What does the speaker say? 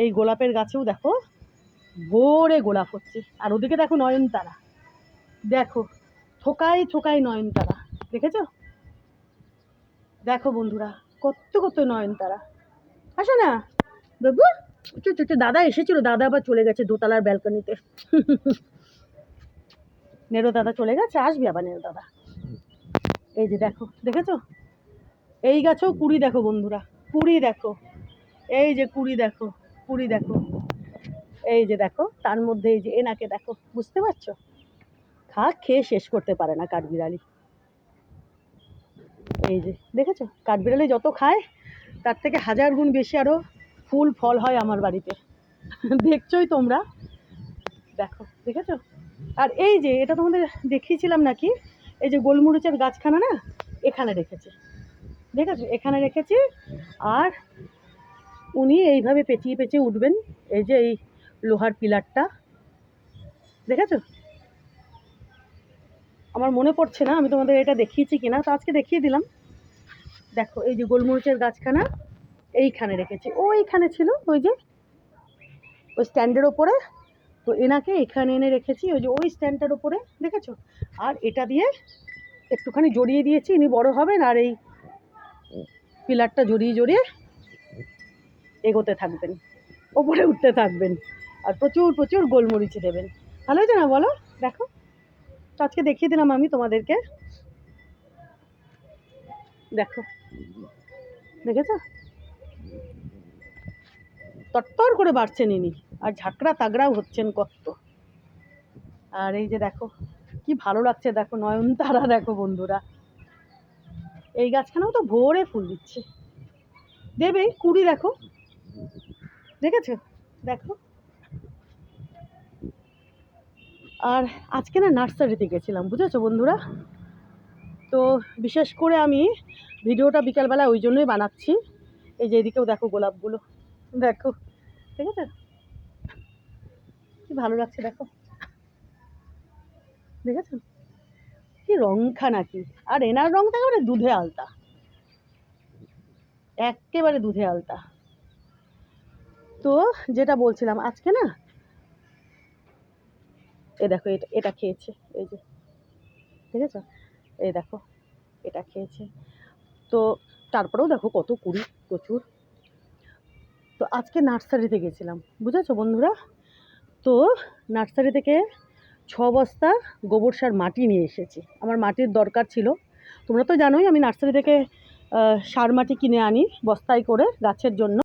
এই গোলাপের গাছেও দেখো ভোরে গোলাপ হচ্ছে। আর ওদিকে দেখো নয়নতারা, দেখো থোকায় থোকায় নয়নতারা, দেখেছো? দেখো বন্ধুরা কত কত নয়নতারা। আসো না বাবু, দাদা এসেছিল, দাদা আবার চলে গেছে দোতলার ব্যালকনিতে। নেরো দাদা চলে গেছে, আসবি আবার নেরো দাদা। এই যে দেখো, দেখেছো? এই গাছেও কুড়ি দেখো বন্ধুরা, কুড়ি দেখো, এই যে কুড়ি দেখো, কুড়ি দেখো, এই যে দেখো, তার মধ্যে এই যে এনাকে দেখো, বুঝতে পারছো? খেয়ে শেষ করতে পারে না কাঠবিড়ালি। এই যে দেখেছো, কাঠবিড়ালি যত খায় তার থেকে 1000 গুণ বেশি আরো ফুল ফল হয় আমার বাড়িতে। দেখছোই তোমরা, দেখো, দেখেছো? আর এই যে এটা তোমাদের দেখিয়েছিলাম নাকি, এই যে গোলমরিচের গাছখানা না এখানে রেখেছে, দেখেছো? এখানে রেখেছি। আর উনি এইভাবে পেঁচিয়ে পেঁচিয়ে উঠবেন, এই যে এই লোহার পিলারটা, দেখেছো? আমার মনে পড়ছে না আমি তোমাদের এটা দেখিয়েছি কিনা, তো আজকে দেখিয়ে দিলাম। দেখো এই যে গোলমরিচের গাছখানা এইখানে রেখেছি, ওইখানে ছিল ওই যে ওই স্ট্যান্ডের ওপরে, তো এনাকে এখানে এনে রেখেছি ওই যে ওই স্ট্যান্ডটার ওপরে, দেখেছো? আর এটা দিয়ে একটুখানি জড়িয়ে দিয়েছি, ইনি বড় হবেন আর এই পিলারটা জড়িয়ে জড়িয়ে এগোতে থাকবেন, ওপরে উঠতে থাকবেন, আর প্রচুর প্রচুর গোলমরিচ দেবেন। ভালো হয়েছে না বলো? দেখো, তো আজকে দেখিয়ে দিলাম আমি তোমাদেরকে, দেখো, দেখেছো? তরতর করে বাড়ছেন ইনি, আর ঝাঁকড়া তাগড়াও হচ্ছেন কত। আর এই যে দেখো কি ভালো লাগছে, দেখো নয়নতারা, দেখো বন্ধুরা এই গাছখানাও তো ভোরে ফুল দিচ্ছে, দেবে কুড়ি, দেখো, দেখেছো? দেখো। আর আজকে না নার্সারিতে গেছিলাম, বুঝেছো বন্ধুরা? তো বিশেষ করে আমি ভিডিওটা বিকালবেলা ওই জন্যই বানাচ্ছি। এই যে এদিকেও দেখো গোলাপগুলো, দেখো, ঠিক আছে? কি ভালো লাগছে দেখো, দেখেছো কি রংখানা কি! আর এনার রংটা একেবারে দুধে আলতা, একেবারে দুধে আলতা। তো যেটা বলছিলাম, আজকে না এই দেখো এটা এটা খেয়েছে, এই যে দেখেছো? এই দেখো এটা খেয়েছে। তো তারপরেও দেখো কত কুড়ি, প্রচুর। তো আজকে নার্সারিতে গেছিলাম, বুঝেছো বন্ধুরা? তো নার্সারি থেকে 6 বস্তা গোবর সার মাটি নিয়ে এসেছি, আমার মাটির দরকার ছিল। তোমরা তো জানোই আমি নার্সারি থেকে সার মাটি কিনে আনি বস্তায় করে গাছের জন্য।